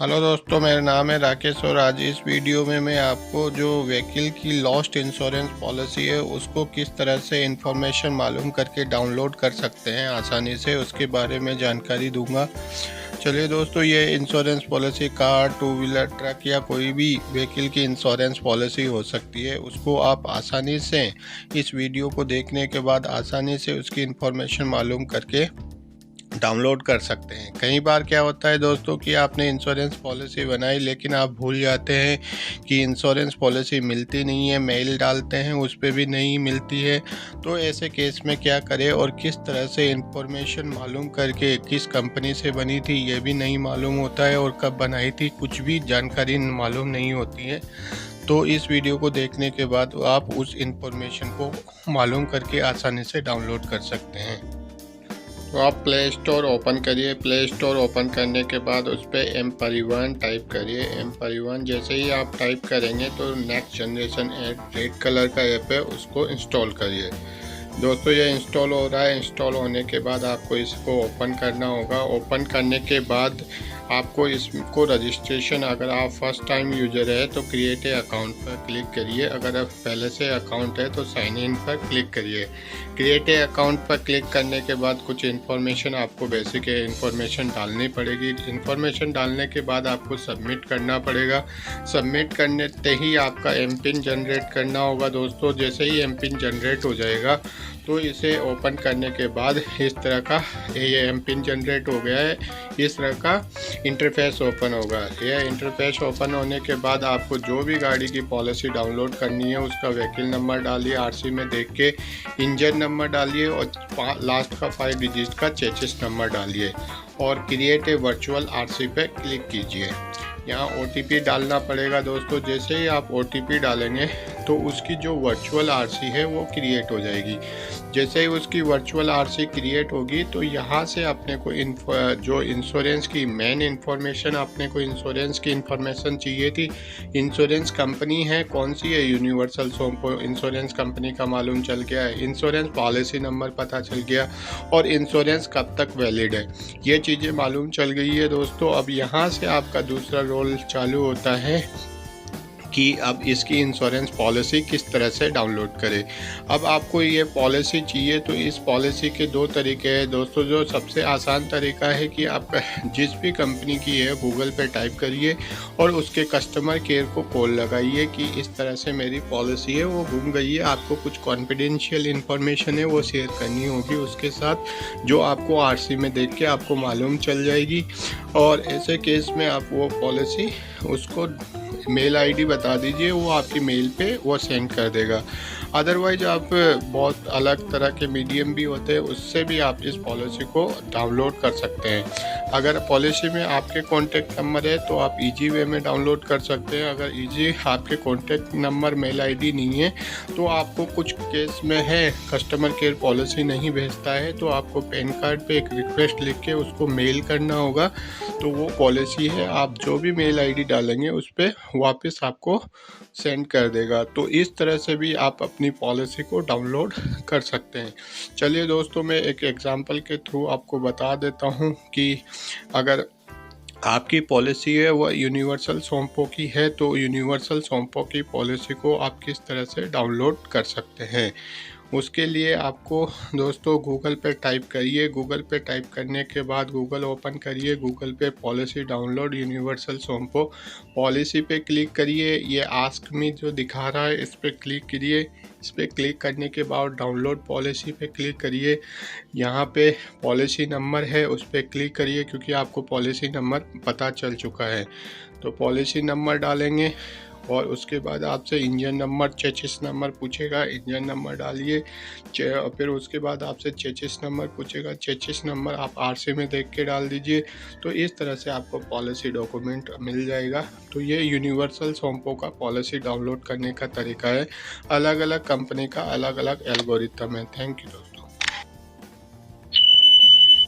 Hello दोस्तों, मेरा नाम है राकेश और आज इस वीडियो में मैं आपको जो व्हीकल की लॉस्ट इंश्योरेंस पॉलिसी है उसको किस तरह से इंफॉर्मेशन मालूम करके डाउनलोड कर सकते हैं आसानी से, उसके बारे में जानकारी दूंगा। चलिए दोस्तों, ये insurance policy car, two wheeler, truck या कोई भी व्हीकल की इंश्योरेंस पॉलिसी हो सकती है। उसको आप आसानी से इस वीडियो को देखने के बाद आसानी से उसकी इंफॉर्मेशन मालूम करके डाउनलोड कर सकते हैं। कई बार क्या होता है दोस्तों कि आपने इंश्योरेंस पॉलिसी बनाई लेकिन आप भूल जाते हैं कि इंश्योरेंस पॉलिसी मिलती नहीं है, मेल डालते हैं उस पर भी नहीं मिलती है। तो ऐसे केस में क्या करें और किस तरह से इंफॉर्मेशन मालूम करके, किस कंपनी से बनी थी ये भी नहीं मालूम होता है और कब बनाई थी कुछ भी जानकारी मालूम नहीं होती है। तो इस वीडियो को देखने के बाद आप उस इंफॉर्मेशन को मालूम करके आसानी से डाउनलोड कर सकते हैं। तो आप प्ले स्टोर ओपन करिए। प्ले स्टोर ओपन करने के बाद उस पर एम परिवहन टाइप करिए। एम परिवहन जैसे ही आप टाइप करेंगे तो नेक्स्ट जनरेशन रेड कलर का ऐप है, उसको इंस्टॉल करिए। दोस्तों ये इंस्टॉल हो रहा है। इंस्टॉल होने के बाद आपको इसको ओपन करना होगा। ओपन करने के बाद आपको इसको रजिस्ट्रेशन, अगर आप फर्स्ट टाइम यूजर है तो क्रिएट ए अकाउंट पर क्लिक करिए। अगर आप पहले से अकाउंट है तो साइन इन पर क्लिक करिए। क्रिएट ए अकाउंट पर क्लिक करने के बाद कुछ इन्फॉर्मेशन आपको बेसिक इन्फॉर्मेशन डालनी पड़ेगी। इन्फॉर्मेशन डालने के बाद आपको सबमिट करना पड़ेगा। सबमिट करने ते ही आपका एम पिन जनरेट करना होगा। दोस्तों जैसे ही एम पिन जनरेट हो जाएगा तो इसे ओपन करने के बाद इस तरह का ये एम पिन जनरेट हो गया है, इस तरह का इंटरफेस ओपन होगा। यह इंटरफेस ओपन होने के बाद आपको जो भी गाड़ी की पॉलिसी डाउनलोड करनी है उसका व्हीकल नंबर डालिए, आरसी में देख के इंजन नंबर डालिए और लास्ट का 5 डिजिट का चेसिस नंबर डालिए और क्रिएट ए वर्चुअल आरसी पे क्लिक कीजिए। यहाँ OTP डालना पड़ेगा। दोस्तों जैसे ही आप OTP डालेंगे तो उसकी जो वर्चुअल आरसी है वो क्रिएट हो जाएगी। जैसे ही उसकी वर्चुअल आरसी क्रिएट होगी तो यहाँ से अपने को जो इंश्योरेंस की मेन इंफॉर्मेशन, अपने को इंश्योरेंस की इंफॉर्मेशन चाहिए थी। इंश्योरेंस कंपनी है कौन सी है, यूनिवर्सल सोमपो इंश्योरेंस कंपनी का मालूम चल गया है। इंश्योरेंस पॉलिसी नंबर पता चल गया और इंश्योरेंस कब तक वैलिड है, ये चीज़ें मालूम चल गई है। दोस्तों अब यहाँ से आपका दूसरा रोल चालू होता है कि अब इसकी इंश्योरेंस पॉलिसी किस तरह से डाउनलोड करें। अब आपको ये पॉलिसी चाहिए तो इस पॉलिसी के 2 तरीके हैं दोस्तों। जो सबसे आसान तरीका है कि आप जिस भी कंपनी की है गूगल पे टाइप करिए और उसके कस्टमर केयर को कॉल लगाइए कि इस तरह से मेरी पॉलिसी है वो गुम गई है, आपको कुछ कॉन्फिडेंशियल इन्फॉर्मेशन है वो शेयर करनी होगी उसके साथ, जो आपको आरसी में देख के आपको मालूम चल जाएगी। और ऐसे केस में आप वो पॉलिसी उसको मेल आईडी बता दीजिए, वो आपकी मेल पे वो सेंड कर देगा। अदरवाइज आप बहुत अलग तरह के मीडियम भी होते हैं, उससे भी आप इस पॉलिसी को डाउनलोड कर सकते हैं। अगर पॉलिसी में आपके कॉन्टैक्ट नंबर है तो आप इजी वे में डाउनलोड कर सकते हैं। अगर इजी आपके कॉन्टैक्ट नंबर, मेल आईडी नहीं है तो आपको कुछ केस में है कस्टमर केयर पॉलिसी नहीं भेजता है तो आपको पैन कार्ड पे एक रिक्वेस्ट लिख के उसको मेल करना होगा, तो वो पॉलिसी है आप जो भी मेल आईडी डालेंगे उस पर वापस आपको सेंड कर देगा। तो इस तरह से भी आप अपनी पॉलिसी को डाउनलोड कर सकते हैं। चलिए दोस्तों, मैं एक एग्जांपल के थ्रू आपको बता देता हूं कि अगर आपकी पॉलिसी है वो यूनिवर्सल सोमपो की है तो यूनिवर्सल सोमपो की पॉलिसी को आप किस तरह से डाउनलोड कर सकते हैं। उसके लिए आपको दोस्तों गूगल पे टाइप करिए। गूगल पे टाइप करने के बाद गूगल ओपन करिए। गूगल पे पॉलिसी डाउनलोड यूनिवर्सल सोमपो पॉलिसी पे क्लिक करिए। ये आस्क मी जो दिखा रहा है इस पर क्लिक करिए। इस पर क्लिक करने के बाद डाउनलोड पॉलिसी पे क्लिक करिए। यहाँ पे पॉलिसी नंबर है उस पर क्लिक करिए क्योंकि आपको पॉलिसी नंबर पता चल चुका है। तो पॉलिसी नंबर डालेंगे और उसके बाद आपसे इंजन नंबर, चेसिस नंबर पूछेगा, इंजन नंबर डालिए। फिर उसके बाद आपसे चेसिस नंबर पूछेगा, चेसिस नंबर आप आरसी में देख के डाल दीजिए। तो इस तरह से आपको पॉलिसी डॉक्यूमेंट मिल जाएगा। तो ये यूनिवर्सल सोमपो का पॉलिसी डाउनलोड करने का तरीका है। अलग अलग कंपनी का अलग अलग एल्गोरिथम है। थैंक यू दोस्तों।